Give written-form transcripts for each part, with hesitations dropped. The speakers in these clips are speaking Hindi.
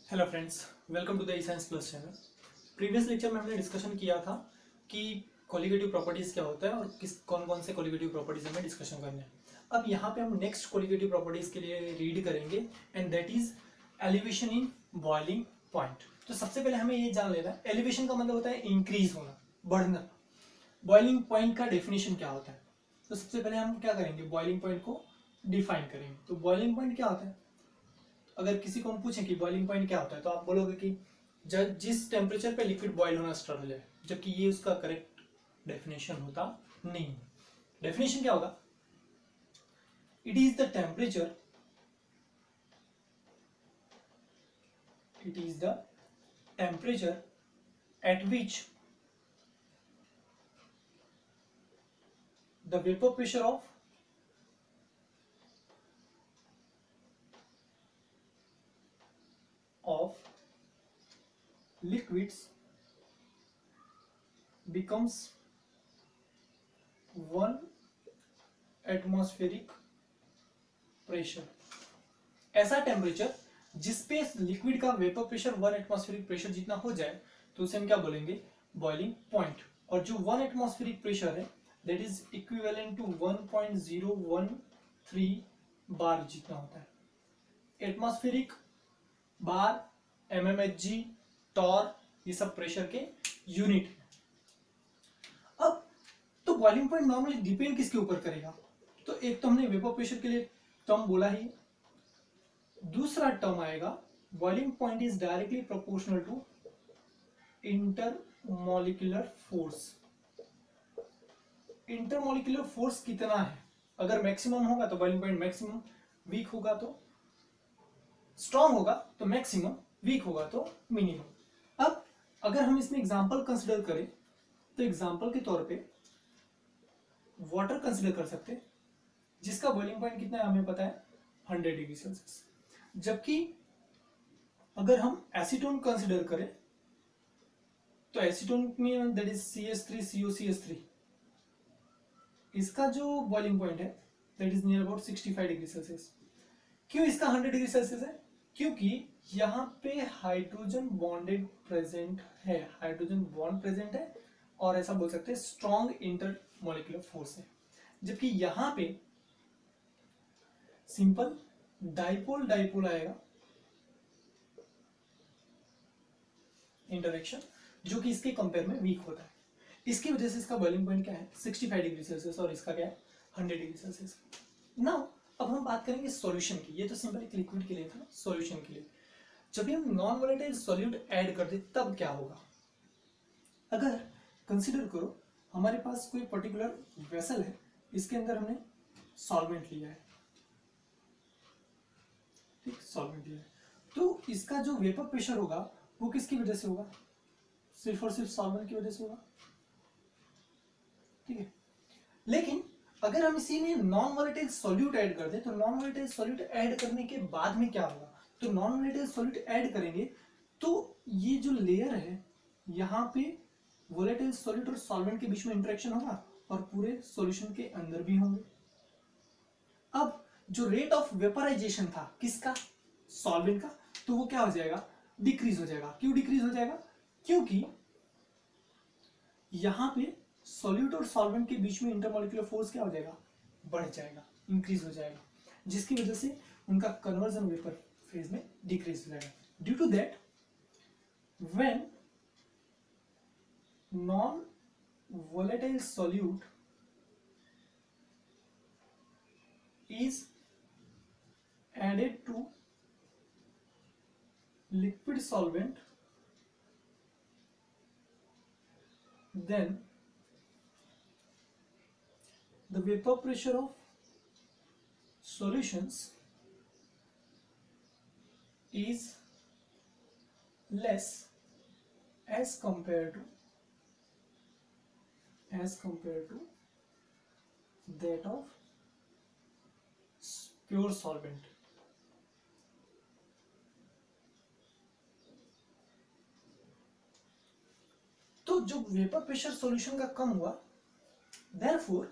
Hello friends, welcome to the science plus channel. Previous lecture में हमने डिस्कशन किया था कि कोलिगेटिव प्रॉपर्टीज क्या होता है और किस कौन कौन से कोलिगेटिव प्रॉपर्टीज हमें डिस्कशन करने हैं। अब यहाँ पे हम नेक्स्ट कोलिगेटिव प्रॉपर्टीज के लिए रीड करेंगे and that is elevation in boiling point. तो सबसे पहले हमें ये जान लेना है, एलिवेशन का मतलब होता है इंक्रीज होना, बढ़ना। बॉइलिंग पॉइंट का डेफिनेशन क्या होता है? तो सबसे पहले हम क्या करेंगे, बॉइलिंग पॉइंट को डिफाइन करेंगे। तो बॉइलिंग पॉइंट क्या होता है? अगर किसी को हम पूछें कि बॉइलिंग पॉइंट क्या होता है तो आप बोलोगे कि जिस टेम्परेचर पे लिक्विड बॉयल होना स्टार्ट हो जाए, जबकि ये उसका करेक्ट डेफिनेशन होता नहीं। डेफिनेशन क्या होगा? It is the temperature, it is the temperature at which the vapour pressure of liquids becomes 1 atmospheric pressure। ऐसा टेम्परेचर जिसपे लिक्विड का वेपर प्रेशर 1 एटमॉस्फेरिक प्रेशर जितना हो जाए तो उसे हम क्या बोलेंगे? Boiling point. और जो 1 एटमॉस्फेरिक प्रेशर है दैट इज इक्विवेलेंट टू 1.013 बार जितना होता है। एटमॉस्फेरिक, बार, एमएमएचजी, टॉर, ये सब प्रेशर के यूनिट है। अब तो बॉइलिंग पॉइंट नॉर्मली डिपेंड किसके ऊपर करेगा? तो एक तो हमने वेपर प्रेशर के लिए टर्म बोला ही, दूसरा टर्म आएगा boiling point is directly proportional to intermolecular force. Intermolecular force कितना है? अगर मैक्सिमम होगा तो बॉइलिंग पॉइंट मैक्सिमम, वीक होगा तो स्ट्रॉन्ग होगा तो मैक्सिमम, वीक होगा तो मिनिमम। अब अगर हम इसमें एग्जांपल कंसीडर करें तो एग्जांपल के तौर पे वाटर कंसीडर कर सकते हैं जिसका बॉइलिंग पॉइंट कितना है हमें पता है, 100 डिग्री सेल्सियस। जबकि अगर हम एसीटोन कंसीडर करें तो एसीटोन में दैट इज CH3COCH3, इसका जो बॉइलिंग पॉइंट है that is near about 65 degree Celsius. क्यों इसका 100 डिग्री सेल्सियस है? क्योंकि यहाँ पे हाइड्रोजन बॉन्डेड प्रेजेंट है, हाइड्रोजन बॉन्ड प्रेजेंट है और ऐसा बोल सकते हैं स्ट्रॉन्ग इंटरमॉलिक्यूलर फोर्स है। जबकि यहाँ पे सिंपल डाइपोल डाइपोल आएगा इंटरेक्शन, जो कि इसके कंपेयर में वीक होता है। इसकी वजह से इसका बॉइलिंग पॉइंट क्या है, 65 डिग्री सेल्सियस, और इसका क्या है, 100 डिग्री सेल्सियस। नाउ अब हम बात करेंगे सॉल्यूशन की। ये तो सिंपल एक लिक्विड के लिए था, सॉल्यूशन के लिए जब भी हम नॉन वोलेटाइल सॉल्यूट ऐड कर दे तब क्या होगा? अगर कंसीडर करो हमारे पास कोई पर्टिकुलर वेसल है, इसके अंदर हमने सॉल्वेंट लिया है, ठीक, सॉल्वेंट लिया है, तो इसका जो वेपर प्रेशर होगा वो किसकी वजह से होगा? सिर्फ और सिर्फ सॉल्वेंट की वजह से होगा, ठीक है। लेकिन अगर हम इसी में नॉन वोलेटाइल सॉल्यूट ऐड कर दें तो नॉन वोलेटाइल सॉल्यूट ऐड करने के बाद में क्या होगा? तो नॉन वोलेटाइल सॉल्यूट ऐड करेंगे तो ये जो लेयर है यहाँ पे वोलेटाइल सॉल्यूट और सॉल्वेंट के बीच में इंटरेक्शन होगा और पूरे सॉल्यूशन के अंदर भी होंगे। अब जो रेट ऑफ वेपराइजेशन था किसका? सॉल्वेंट का, तो वो क्या हो जाएगा? डिक्रीज हो जाएगा। क्यों डिक्रीज हो जाएगा? क्योंकि यहां पे सॉल्यूट और सॉल्वेंट के बीच में इंटरमॉलिक्यूलर फोर्स क्या हो जाएगा? बढ़ जाएगा, इंक्रीज हो जाएगा, जिसकी वजह से उनका कन्वर्जन वेपर फेज में डिक्रीज हो जाएगा। Due to that when non volatile solute is added to liquid solvent, then the vapor pressure of solutions is less as compared to that of pure solvent। तो जो वेपर प्रेशर सॉल्यूशन का कम हुआ, therefore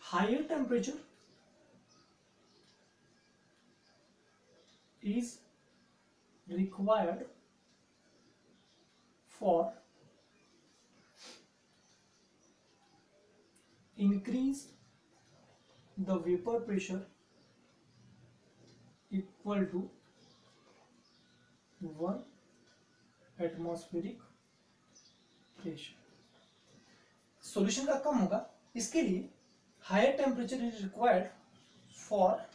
higher temperature is required for increase the vapor pressure equal to 1 atmospheric pressure। Solution का कम होगा, इसके लिए higher temperature is required for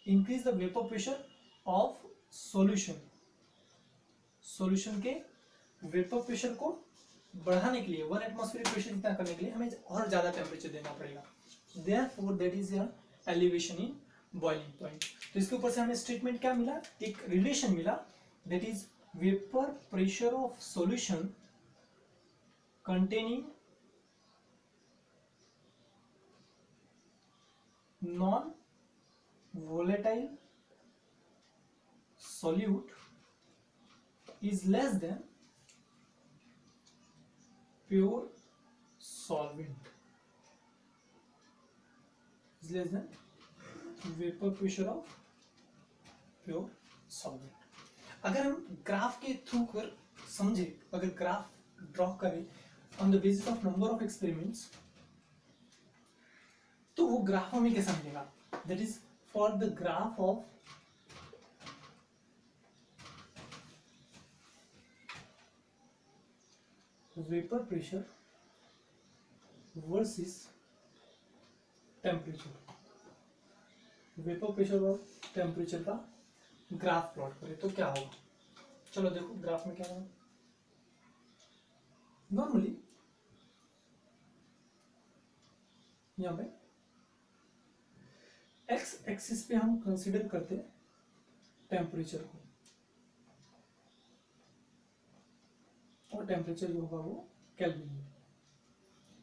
increase the vapour pressure of solution. Solution के वेपर प्रेशर को बढ़ाने के लिए 1 एटमॉस्फेरिक प्रेशर जितना करने के लिए हमें और ज्यादा टेम्परेचर देना पड़ेगा। Therefore that is your elevation in boiling point. तो इसके ऊपर से हमें स्टेटमेंट क्या मिला, एक रिलेशन मिला, that is vapour pressure of solution containing non-volatile solute is less than pure solvent, is less than vapor pressure of pure solvent। अगर हम ग्राफ के थ्रू कर समझे, अगर ग्राफ ड्रॉ करें on the basis of number of experiments, तो वो ग्राफ हमें कैसा मिलेगा, that is for the graph of vapor pressure versus temperature, vapour pressure और टेम्परेचर का ग्राफ प्लॉट करें तो क्या होगा। चलो देखो ग्राफ में क्या होगा। नॉर्मली यहाँ पे एक्स एक्सिस पे हम कंसीडर करते हैं टेम्परेचर को, और टेम्परेचर जो होगा वो केल्विन में,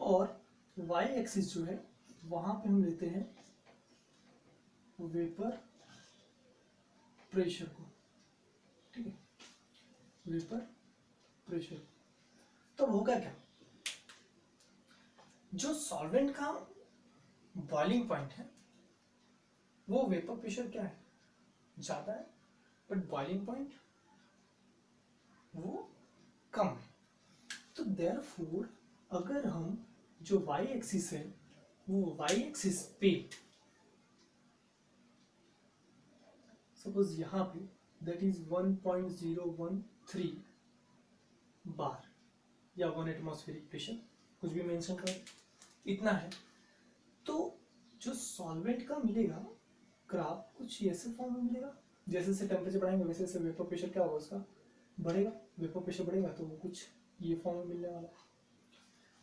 और वाई एक्सिस जो है वहां पे हम लेते हैं वेपर प्रेशर को, ठीक है, वेपर प्रेशर। तो होगा क्या, जो सॉल्वेंट का बॉइलिंग पॉइंट है वो वेपर प्रेशर क्या है, ज्यादा है, बट बॉइलिंग पॉइंट वो कम है। तो देयरफॉर अगर हम जो वाई एक्सिस है वो वाई एक्सिस पे सपोज यहां पे दैट इज 1.013 बार या 1 एटमॉस्फेरिक प्रेशर, कुछ भी मेंशन कर, इतना है, तो जो सॉल्वेंट का मिलेगा ग्राफ कुछ ऐसे फॉर्म में मिलेगा, जैसे जैसे टेम्परेचर बढ़ाएंगे वैसे वैसे वेपर प्रेशर क्या होगा उसका बढ़ेगा, वेपर प्रेशर बढ़ेगा तो वो कुछ ये फॉर्म में मिलने वाला है।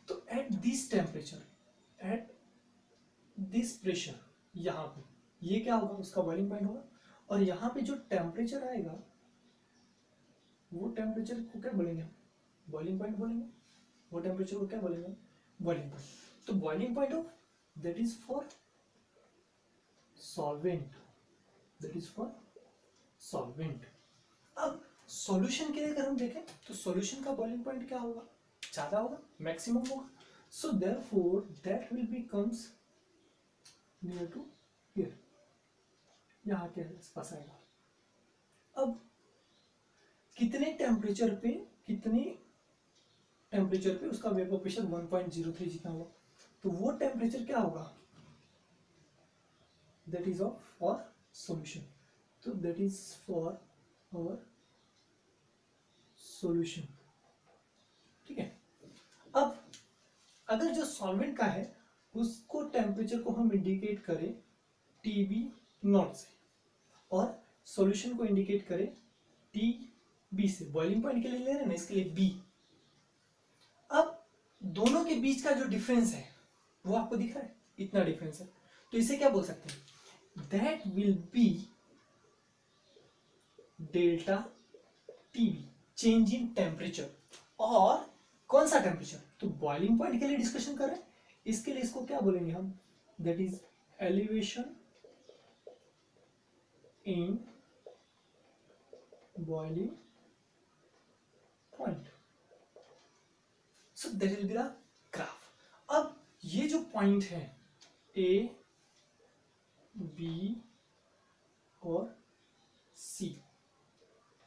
तो eight this temperature, at this pressure, यहाँ पे ये क्या होगा, उसका बॉइलिंग पॉइंट होगा, और यहाँ पे जो टेम्परेचर आएगा वो टेम्परेचर को क्या बोलेंगे, बॉइलिंग पॉइंट बोलेंगे, वो टेम्परेचर को क्या बोलेंगे, बॉइलिंग पॉइंट। तो boiling point of that is for solvent, that is for solvent. अब सॉल्यूशन के लिए अगर हम देखें तो सॉल्यूशन का बॉइलिंग पॉइंट क्या होगा, ज्यादा होगा, मैक्सिमम होगा। So therefore that will becomes near to here, यहाँ के आसपास आएगा। अब कितने टेम्परेचर पे उसका वेपर प्रेशर 1.03 जितना होगा, तो वो टेम्परेचर क्या होगा, that is of for solution. तो that is for our solution, ठीक है। अब अगर जो सॉल्वेंट का है उसको टेम्परेचर को हम इंडिकेट करें टीबी नॉट से, और सॉल्यूशन को इंडिकेट करें टीबी से, बॉइलिंग पॉइंट के लिए ले रहे हैं ना, इसके लिए बी। अब दोनों के बीच का जो डिफरेंस है वो आपको दिख रहा है, इतना डिफरेंस है, तो इसे क्या बोल सकते हैं, that will B delta TB, change in temperature. और कौन सा टेम्परेचर, तो बॉइलिंग पॉइंट के लिए डिस्कशन कर रहे हैं, इसके लिए इसको क्या बोलेंगे हम, that is elevation in boiling point. So that will be the graph. अब ये जो पॉइंट है ए बी और सी,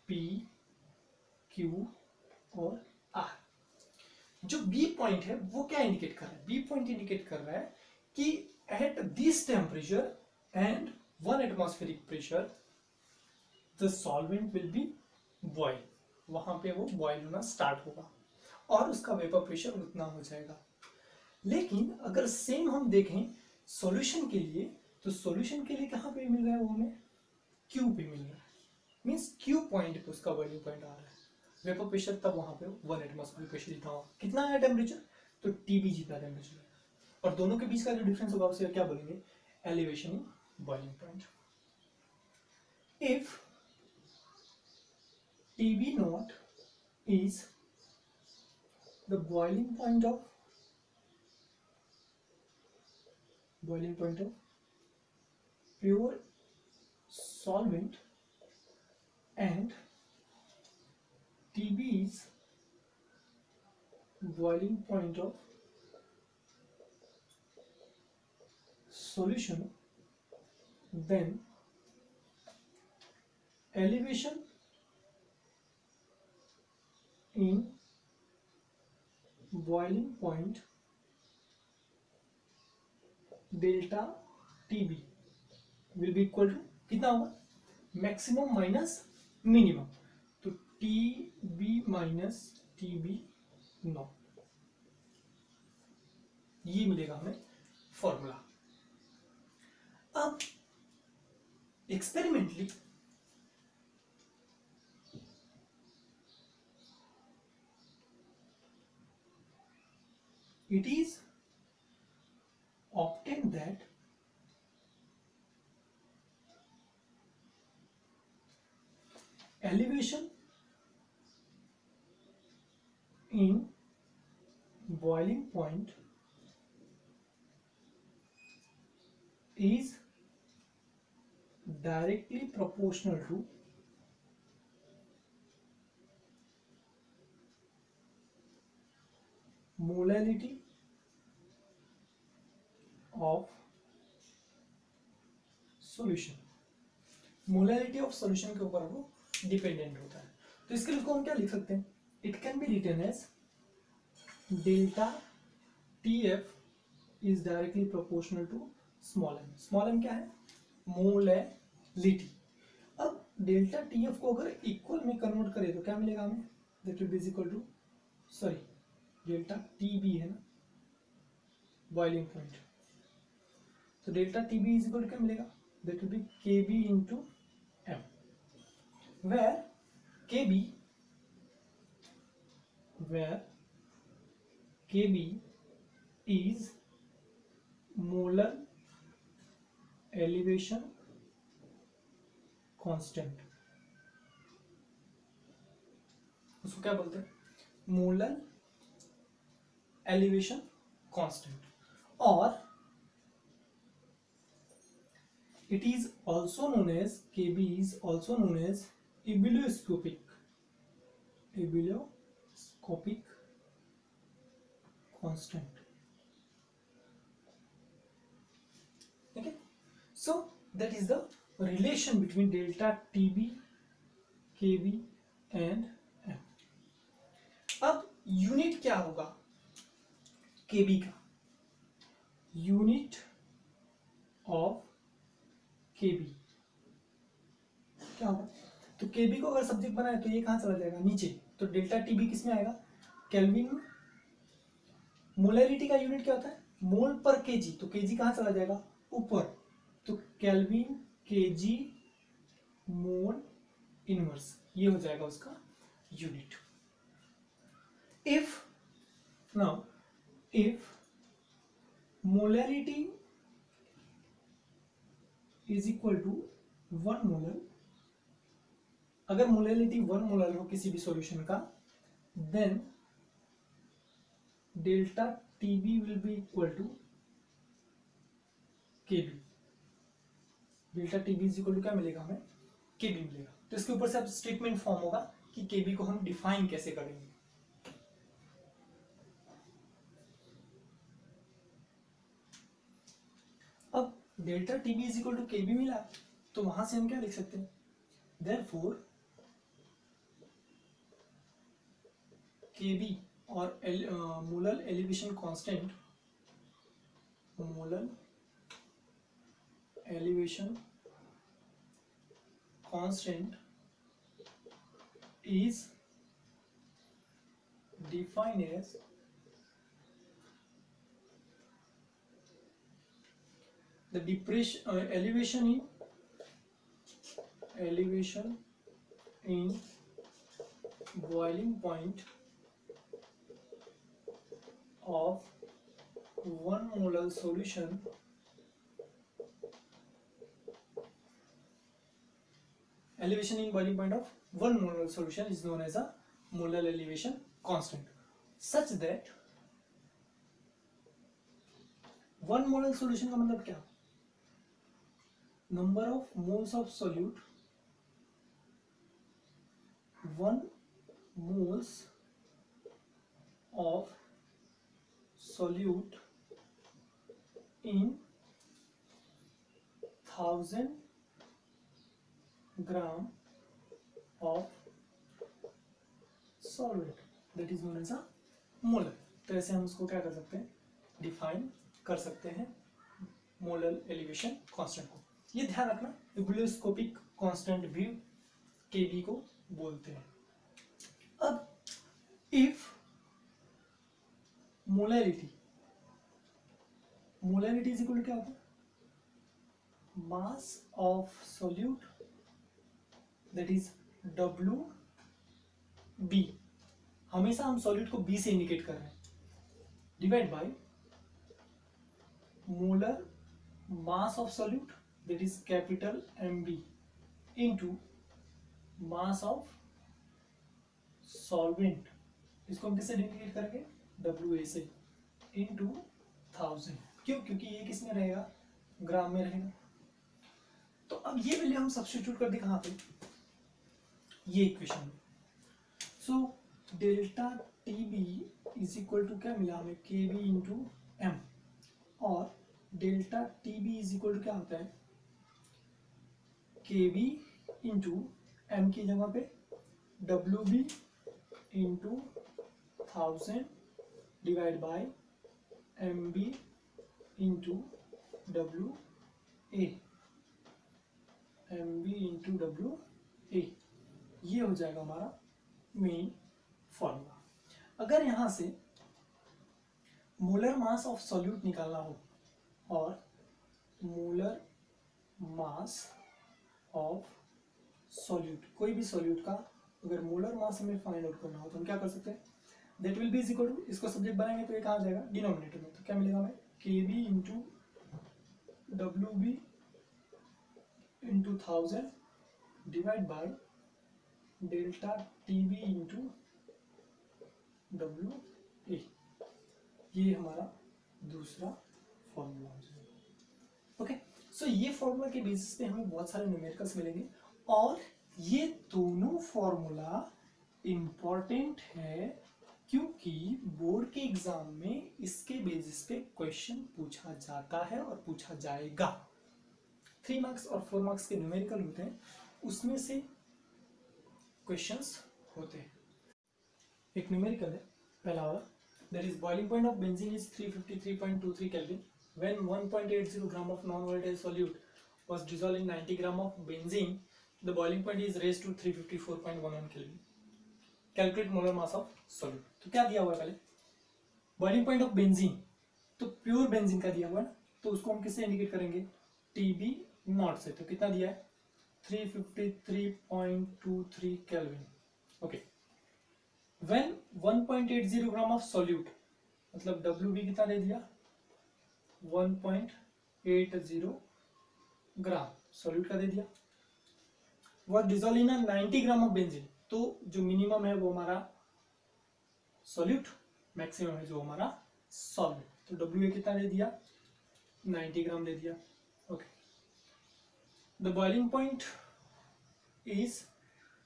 पी, क्यू और आर। जो बी पॉइंट है वो क्या इंडिकेट कर रहा है? बी पॉइंट इंडिकेट कर रहा है कि at this temperature and 1 atmospheric pressure the solvent will be boil. वहां पे वो बॉयल होना स्टार्ट होगा और उसका वेपर प्रेशर उतना हो जाएगा। लेकिन अगर सेम हम देखें सॉल्यूशन के लिए, तो सॉल्यूशन के लिए कहां पे मिल रहा है वो हमें? क्यू पे मिल रहा है। मींस क्यू पॉइंट पे उसका बॉइलिंग पॉइंट आ रहा है। वेपर प्रेशर तब वहां पे 1 एटमॉस्फेरिक प्रेशर जितना होगा। कितना है टेम्परेचर? तो टीबी जितना टेम्परेचर है। और दोनों के बीच का जो डिफरेंस होगा उसे क्या बोलेंगे? Elevation in boiling point. If TB naught is the boiling point of pure solvent and TB is boiling point of solution, then elevation in boiling point delta TB will be equal to कितना होगा? Maximum minus minimum. तो TB माइनस TB नॉट, ये मिलेगा हमें फॉर्मूला। अब experimentally it is obtained that elevation in boiling point is directly proportional to molality of solution। Molality of solution के ऊपर वो डिपेंडेंट होता है। तो इसके लिए इसको हम क्या लिख सकते हैं? It can be written as delta TF is directly proportional to small m। Small m क्या है? मोलैलिटी। अब डेल्टा TF को अगर इक्वल में कन्वर्ट करें तो क्या मिलेगा हमें? That will be equal to, sorry delta TB है ना बॉइलिंग पॉइंट, तो delta TB is equal to क्या मिलेगा? That will be KB into M, where KB is molar elevation constant। उसको क्या बोलते हैं? Molar elevation constant. और it is also known as KB is also known as ebullioscopic constant। Okay, so that is the relation between delta TB, KB and M। अब यूनिट क्या होगा KB का? यूनिट ऑफ KB क्या होगा? तो KB को अगर सब्जेक्ट बनाए तो ये कहां चला जाएगा? नीचे। तो डेल्टा TB किस में आएगा? केल्विन में। मोलैरिटी का यूनिट क्या होता है? मोल पर केजी। तो केजी कहां चला जाएगा? ऊपर। तो केल्विन केजी मोल इनवर्स, ये हो जाएगा उसका unit. If molarity is equal to 1 molar, अगर मोलैरिटी 1 मोलर हो किसी भी सॉल्यूशन का, then delta TB will be equal to KB। Delta TB is equal to क्या मिलेगा हमें? KB मिलेगा। तो इसके ऊपर से अब स्टेटमेंट फॉर्म होगा कि KB को हम डिफाइन कैसे करेंगे। अब delta TB is equal to KB मिला, तो वहां से हम क्या लिख सकते हैं? Therefore Kb और molar elevation constant, molar elevation constant is defined as the depression elevation in boiling point of 1 molar solution elevation in boiling point of 1 molar solution is known as a molar elevation constant, such that 1 molar solution का मतलब क्या, number of moles of solute, 1 moles of solute in 1000 gram of solvent, that is known as a molar. तो ऐसे हम उसको क्या कर सकते हैं, डिफाइन कर सकते हैं मोलर एलिवेशन कांस्टेंट को. ये ध्यान रखना, यूबुलोस्कोपिक कांस्टेंट भी Kb को बोलते हैं. अब if molarity is equal to क्या होता है, mass of solute that is WB, हमेशा हम सॉल्यूट को B से इंडिकेट कर रहे हैं, divide by molar mass of solute that is capital MB into mass of solvent, इसको हम किससे इंडिकेट करेंगे, WA से, इनटू 1000. क्यों, क्योंकि ये किस में रहेगा, ग्राम में रहेगा. तो अब ये वैल्यू हम सब्स्टिट्यूट कर दें कहां पे, ये इक्वेशन में. So delta TB is equal to क्या मिला हमें, KB इंटू M, और delta TB is equal to क्या होता है, KB इंटू M की जगह पे WB into 1000 divide bye MB into WA, MB into WA, ये हो जाएगा हमारा मेन फॉर्मूला. अगर यहां से मोलर मास ऑफ सॉल्यूट निकालना हो और मोलर मास ऑफ सॉल्यूट, कोई भी सॉल्यूट का अगर मोलर मास हमें फाइंड आउट करना हो तो हम क्या कर सकते हैं, that will be is equal to, इसको सब्जेक्ट बनाएंगे तो ये कहाँ जाएगा, डिनोमिनेटर में. तो क्या मिलेगा हमें, KB into WB into 1000 divide by delta TB into WA, ये हमारा दूसरा फॉर्मूला हो जाएगा. ओके, सो ये फॉर्मूला के बेसिस पे हमें बहुत सारे न्यूमेरिकल्स मिलेंगे, और ये दोनों फॉर्मूला इंपॉर्टेंट है क्योंकि बोर्ड के एग्जाम में इसके बेसिस पे क्वेश्चन पूछा जाता है और पूछा जाएगा. 3 मार्क्स और 4 मार्क्स के न्यूमेरिकल होते हैं, उसमें से क्वेश्चंस होते हैं. एक न्यूमेरिकल है पहला वाला, that is boiling point of benzene is 353.23 kelvin when 1.80 gram of non volatile solute was dissolved in 90 gram of benzene, the boiling point is raised to 354.11 kelvin. Calculate molar mass of solute. तो क्या दिया हुआ है पहले, बॉइलिंग पॉइंट ऑफ बेंजीन, तो प्योर बेंजीन का दिया हुआ है, तो उसको हम किससे इंडिकेट करेंगे, TB नॉट से. तो कितना दिया है, 353.23 kelvin. Okay, when 1.80 gram of solute, मतलब WB कितना दे दिया, 1.80 ग्राम सॉल्यूट का दे दिया, वो dissolve in 90 gram of benzene. तो जो मिनिमम है वो हमारा सॉल्यूट, मैक्सिमम है जो हमारा सॉल्वेंट. तो WA कितना दे दिया, 90 ग्राम दे दिया. Okay, the boiling point is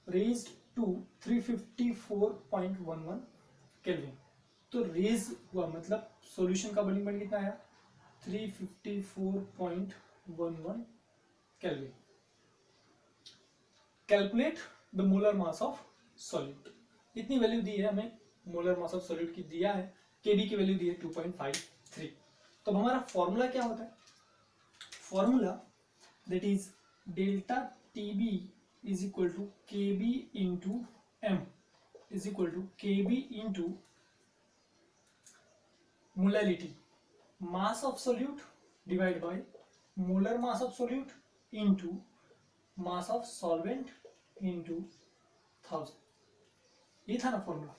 raised to 354.11 kelvin. तो रेज हुआ मतलब सॉल्यूशन का बॉइलिंग पॉइंट कितना आया, 354.11 kelvin. Calculate the molar mass of solute. इतनी वैल्यू दी है हमें, मोलर मास ऑफ सॉल्यूट की दिया है, केबी की वैल्यू दी है 2.53। तो हमारा फॉर्मूला क्या होता है? Formula that is delta TB is equal to KB into M is equal to KB into molality, mass of solute divided by molar mass of solute into mass of solvent into 1000। ये था ना फॉर्मूला।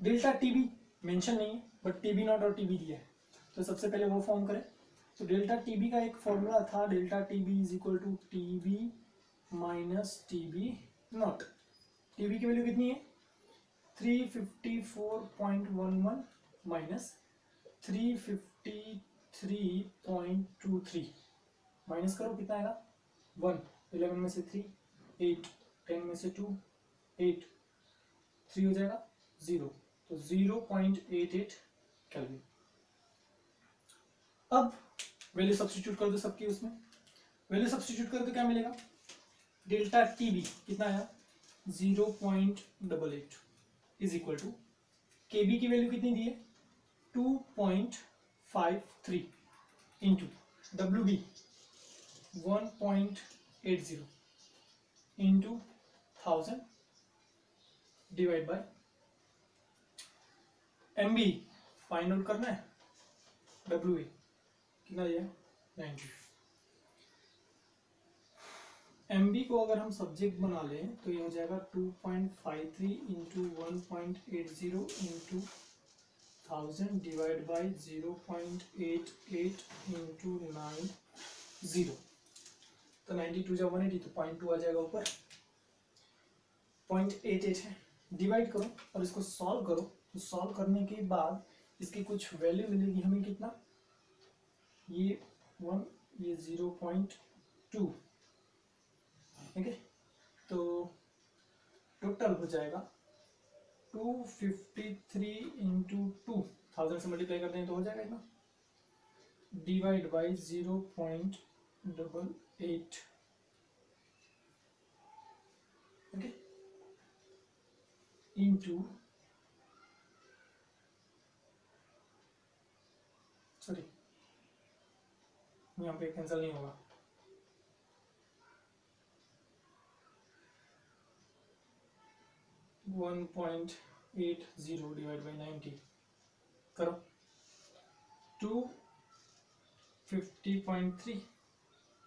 डेल्टा टीबी मेंशन नहीं है बट टीबी नॉट और टीबी दिया है, तो सबसे पहले वो फॉर्म करें। तो डेल्टा टीबी का एक फॉर्मूला था, delta TB is equal to TB minus TB naught. TB की वैल्यू कितनी है? 354.11 माइनस 353.23 माइनस करो, कितना आएगा? 1, 11 में से 3, 8, 10 में से 2, 8, 3 हो जाएगा 0, तो 0.88 केल्विन। अब वैल्यू सब्स्टिट्यूट कर दो सबकी, उसमें वैल्यू सब्स्टिट्यूट कर दो, क्या मिलेगा? डेल्टा टीबी कितना आया? 0.88 इज इक्वल टू केबी की वैल्यू कितनी दी है? 2.53 into W B 1.80 into 1000 divide by M B find out करना है, डब्ल्यू ए कितना दिया? 90। एम बी को अगर हम सब्जेक्ट बना लें तो ये हो जाएगा 2.53 into 1.80 into 1000 divide by 0.88 into 90, तो 92 जब 180 तो 0.2 आ जाएगा ऊपर, 0.88 है। डिवाइड करो और इसको सॉल्व करो, तो सॉल्व करने के बाद इसकी कुछ वैल्यू मिलेगी हमें, कितना? ये 1, ये 0.2, ठीक है। तो टोटल हो जाएगा 253 इंटू 2000 से मल्टीप्लाई कर दें तो हो जाएगा इतना, divide by 0.88, okay, into sorry यहाँ पे कैंसिल नहीं होगा, 1.80 डिवाइड बाई 90 करो, 250.3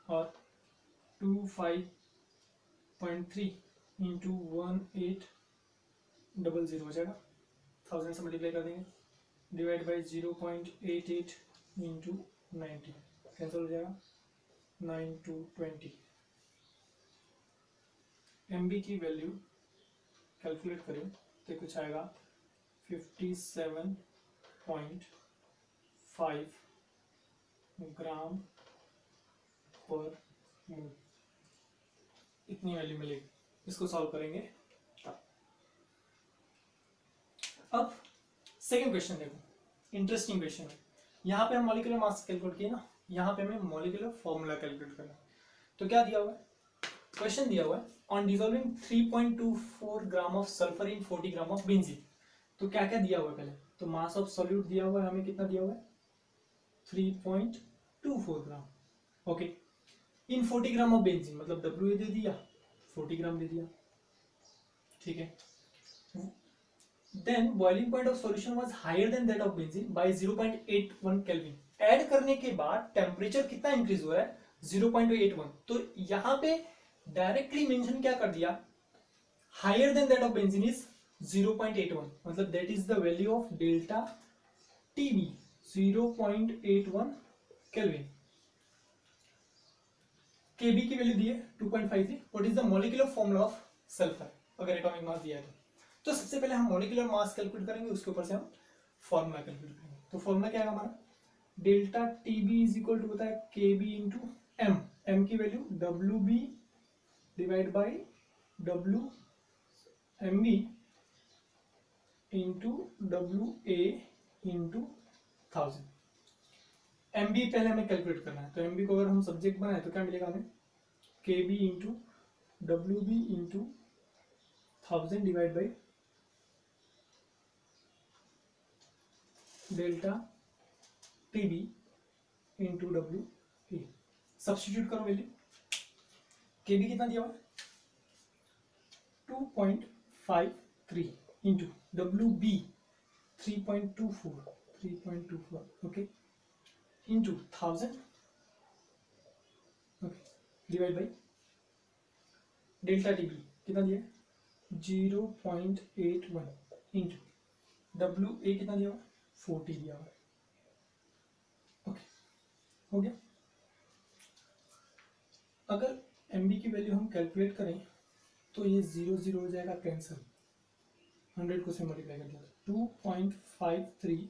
और 25.3 इंटू 1800 हो जाएगा, 1000 से मल्टीप्लाई कर देंगे, डिवाइड बाई 0.88 इंटू 90 कैंसिल हो जाएगा, 9 to 20। एम बी की वैल्यू कैलकुलेट करें तो कुछ आएगा 57.5 ग्राम पर मोल, इतनी वैल्यू मिलेगी। इसको सॉल्व करेंगे तब। अब सेकंड क्वेश्चन देखो, इंटरेस्टिंग क्वेश्चन है। यहाँ पे हम मॉलिक्यूलर मास कैलकुलेट किए ना, यहाँ पे हमें मॉलिक्यूलर फॉर्मूला कैलकुलेट करना है। तो क्या दिया हुआ है? क्वेश्चन दिया हुआ है on dissolving 3.24 gram of sulphur in 40 gram of benzene. तो क्या क्या दिया हुआ है पहले? तो मास ऑफ सॉल्यूट दिया हुआ है हमें, कितना दिया हुआ है? 3.24 gram, okay, in 40 gram of benzene, मतलब डब्ल्यू दे दिया, 40 ग्राम दे दिया, ठीक है। Then boiling point of solution was higher than that of benzene by 0.81 kelvin. Add करने के बाद टेम्परेचर कितना इंक्रीज हुआ है? 0.81। तो यहाँ पे डायरेक्टली मेंशन क्या कर दिया? Higher than that of benzene is 0.81, मतलब that is the value of delta TB 0.81 kelvin. KB की वैल्यू दी है 2.53। What is the molecular formula of sulphur अगर एटॉमिक मास दिया है तो सबसे पहले हम मॉलिक्यूलर मास कैलकुलेट करेंगे, उसके ऊपर से हम फॉर्मूला कैलकुलेट करेंगे। तो फॉर्मूला क्या है हमारा? Delta TB is equal to होता है केबी इंटू एम, एम की value W B divide by W M B into W A into 1000। M B पहले हमें कैलकुलेट करना है, तो एम बी को अगर हम सब्जेक्ट बनाए तो क्या मिलेगा हमें? K B into WB into 1000 divide by delta TB into WA। Substitute करो वैल्यू। KB कितना दिया हुआ है 2.53 into WB 3.24 okay into 1000 okay divide by delta TB कितना दिया 0.81 इंटू WA कितना दिया हुआ 40 दिया हुआ। ओके हो गया। अगर MB की वैल्यू हम कैलकुलेट करें तो ये 0 हो जाएगा कैंसिल, 100 को से मल्टीप्लाई कर दिया 2.53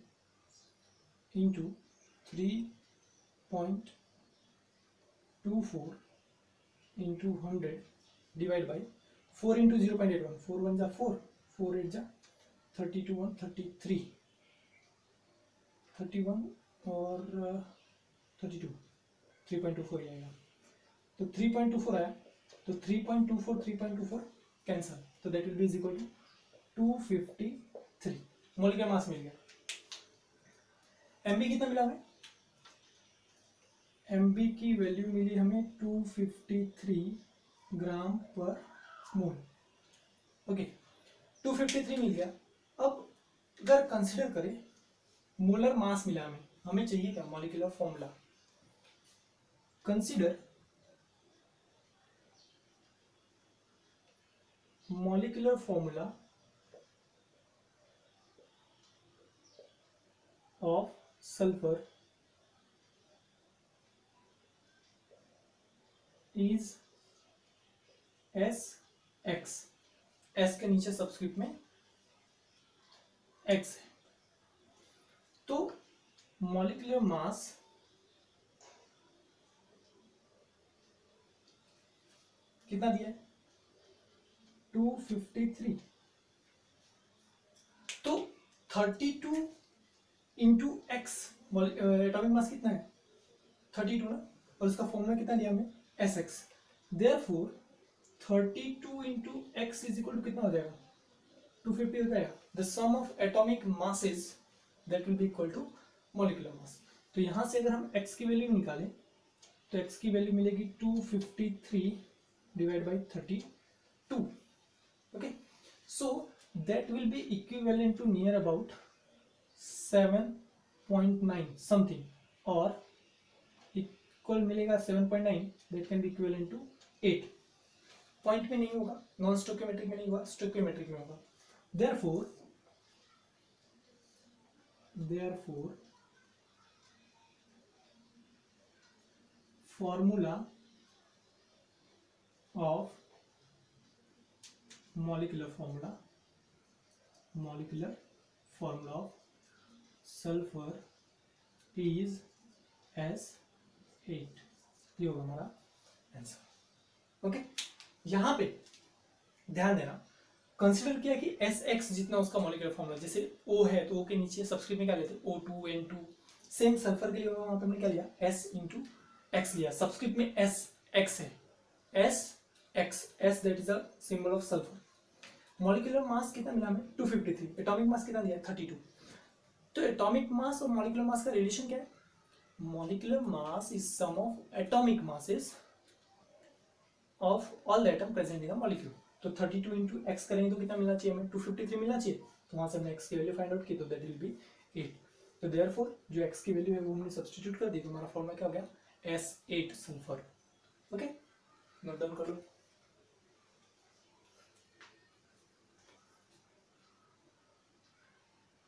into 3.24 into 100 divide by 4 into 0.81 4 1 जा 4 4 8 जा 32 1 33 31 और 32 3.24 आएगा। तो 3.24 आया तो 3.24 कैंसल, तो that will be is equal to 253 molecular mass मिल गया। MB कितना मिला हमें MB की वैल्यू मिली हमें 253 ग्राम पर मोल। ओके 253 मिल गया। अब अगर कंसिडर करें मोलर मास मिला हमें चाहिए क्या molecular formula. Consider molecular formula of sulfur is SX। S के नीचे सबस्क्रिप्ट में X है। तो मॉलिक्यूलर मास कितना दिया है 253। तो 32 इंटू एक्स एटॉमिक मास कितना है 32 ना, और उसका फॉर्मूला कितना दिया हमें SX। Therefore 32 into X is equal to कितना हो जाएगा 250 हो जाएगा। The sum of atomic masses that will be equal to molecular mass. तो यहां से अगर हम x की वैल्यू निकालें तो x की वैल्यू मिलेगी 253 divide by 32। Okay, so that will be equivalent to near about 7.9 something, or equal मिलेगा 7.9 that can be equivalent to 8। Point में नहीं होगा, नॉन स्टोकियोमेट्रिक में नहीं होगा, स्टोकियोमेट्रिक में होगा। therefore formula of molecular formula of sulfur is S8। ये होगा हमारा आंसर। ओके यहां पे ध्यान देना, कंसिडर किया कि SX जितना उसका मॉलिक्यूलर फॉर्मूला, जैसे O है तो O के नीचे सबस्क्रिप्ट में क्या लेते O2 N2। सेम सल्फर के लिए वहां पे हमने क्या लिया S इंटू एक्स लिया, सबस्क्रिप्ट में SX है SX that is a symbol of sulphur. Molecular mass कितना मिला हमें 253, एटॉमिक मास कितना दिया 32। तो एटॉमिक मास और मॉलिक्यूलर मास का रिलेशन क्या है, molecular mass is sum of atomic masses of all the atom present in the molecule. तो 32 इंटू एक्स करेंगे तो कितना मिलना चाहिए हमें 253 मिलना चाहिए। तो वहां से हमने एक्स की वैल्यू फाइंड आउट की तो दैट विल बी 8। तो देयरफॉर जो एक्स की वैल्यू है वो हमने सब्स्टिट्यूट कर दी तो हमारा फॉर्मूला क्या हो गया S8 sulphur. Okay note down कर लो।